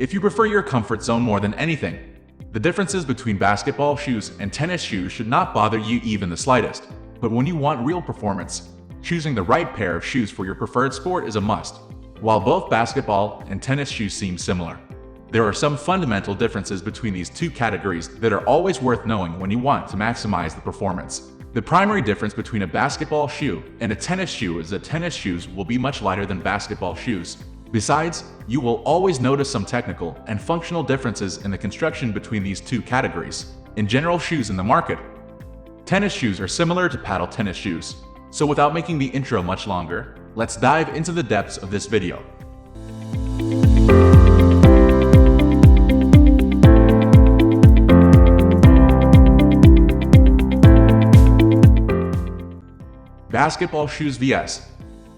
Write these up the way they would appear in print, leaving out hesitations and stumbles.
if you prefer your comfort zone more than anything. The differences between basketball shoes and tennis shoes should not bother you even the slightest. But when you want real performance, choosing the right pair of shoes for your preferred sport is a must. While both basketball and tennis shoes seem similar, there are some fundamental differences between these two categories that are always worth knowing when you want to maximize the performance. The primary difference between a basketball shoe and a tennis shoe is that tennis shoes will be much lighter than basketball shoes. Besides, you will always notice some technical and functional differences in the construction between these two categories. In general shoes in the market, tennis shoes are similar to paddle tennis shoes. So without making the intro much longer, let's dive into the depths of this video. Basketball shoes vs.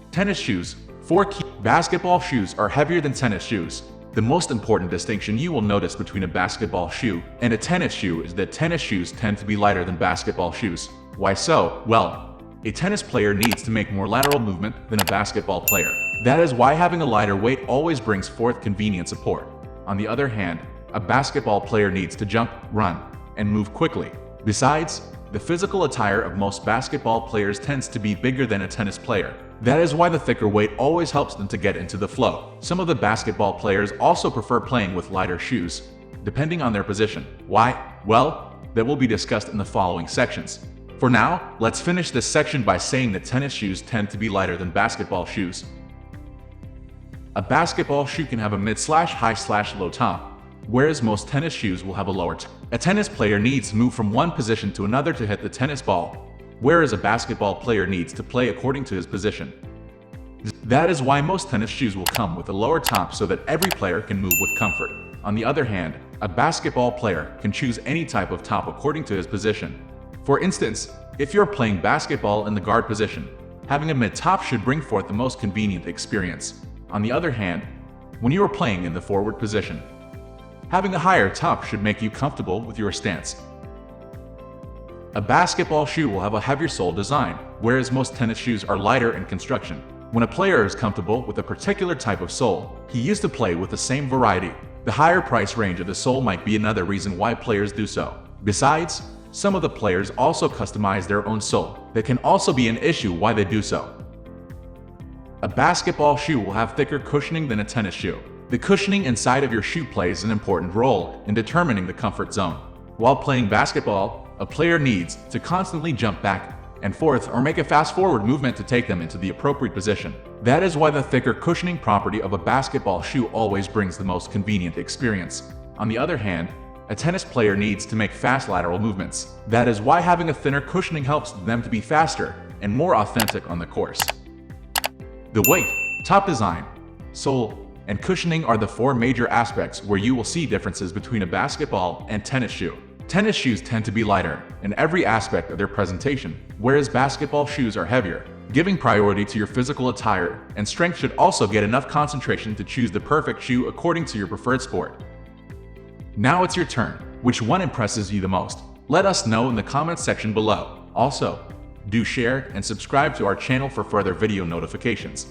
tennis shoes. 4 key basketball shoes are heavier than tennis shoes. The most important distinction you will notice between a basketball shoe and a tennis shoe is that tennis shoes tend to be lighter than basketball shoes. Why so? Well, a tennis player needs to make more lateral movement than a basketball player. That is why having a lighter weight always brings forth convenient support. On the other hand, a basketball player needs to jump, run, and move quickly. Besides, the physical attire of most basketball players tends to be bigger than a tennis player. That is why the thicker weight always helps them to get into the flow. Some of the basketball players also prefer playing with lighter shoes, depending on their position. Why? Well, that will be discussed in the following sections. For now, let's finish this section by saying that tennis shoes tend to be lighter than basketball shoes. A basketball shoe can have a mid/high/low top, whereas most tennis shoes will have a lower top. A tennis player needs to move from one position to another to hit the tennis ball, whereas a basketball player needs to play according to his position. That is why most tennis shoes will come with a lower top so that every player can move with comfort. On the other hand, a basketball player can choose any type of top according to his position. For instance, if you're playing basketball in the guard position, having a mid-top should bring forth the most convenient experience. On the other hand, when you are playing in the forward position, having a higher top should make you comfortable with your stance. A basketball shoe will have a heavier sole design, whereas most tennis shoes are lighter in construction. When a player is comfortable with a particular type of sole, he used to play with the same variety. The higher price range of the sole might be another reason why players do so. Besides, some of the players also customize their own sole. That can also be an issue why they do so. A basketball shoe will have thicker cushioning than a tennis shoe. The cushioning inside of your shoe plays an important role in determining the comfort zone. While playing basketball, a player needs to constantly jump back and forth or make a fast-forward movement to take them into the appropriate position. That is why the thicker cushioning property of a basketball shoe always brings the most convenient experience. On the other hand, a tennis player needs to make fast lateral movements. That is why having a thinner cushioning helps them to be faster and more authentic on the course. The weight, top design, sole, and cushioning are the 4 major aspects where you will see differences between a basketball and tennis shoe. Tennis shoes tend to be lighter in every aspect of their presentation, whereas basketball shoes are heavier. Giving priority to your physical attire and strength should also get enough concentration to choose the perfect shoe according to your preferred sport. Now it's your turn. Which one impresses you the most? Let us know in the comments section below. Also, do share and subscribe to our channel for further video notifications.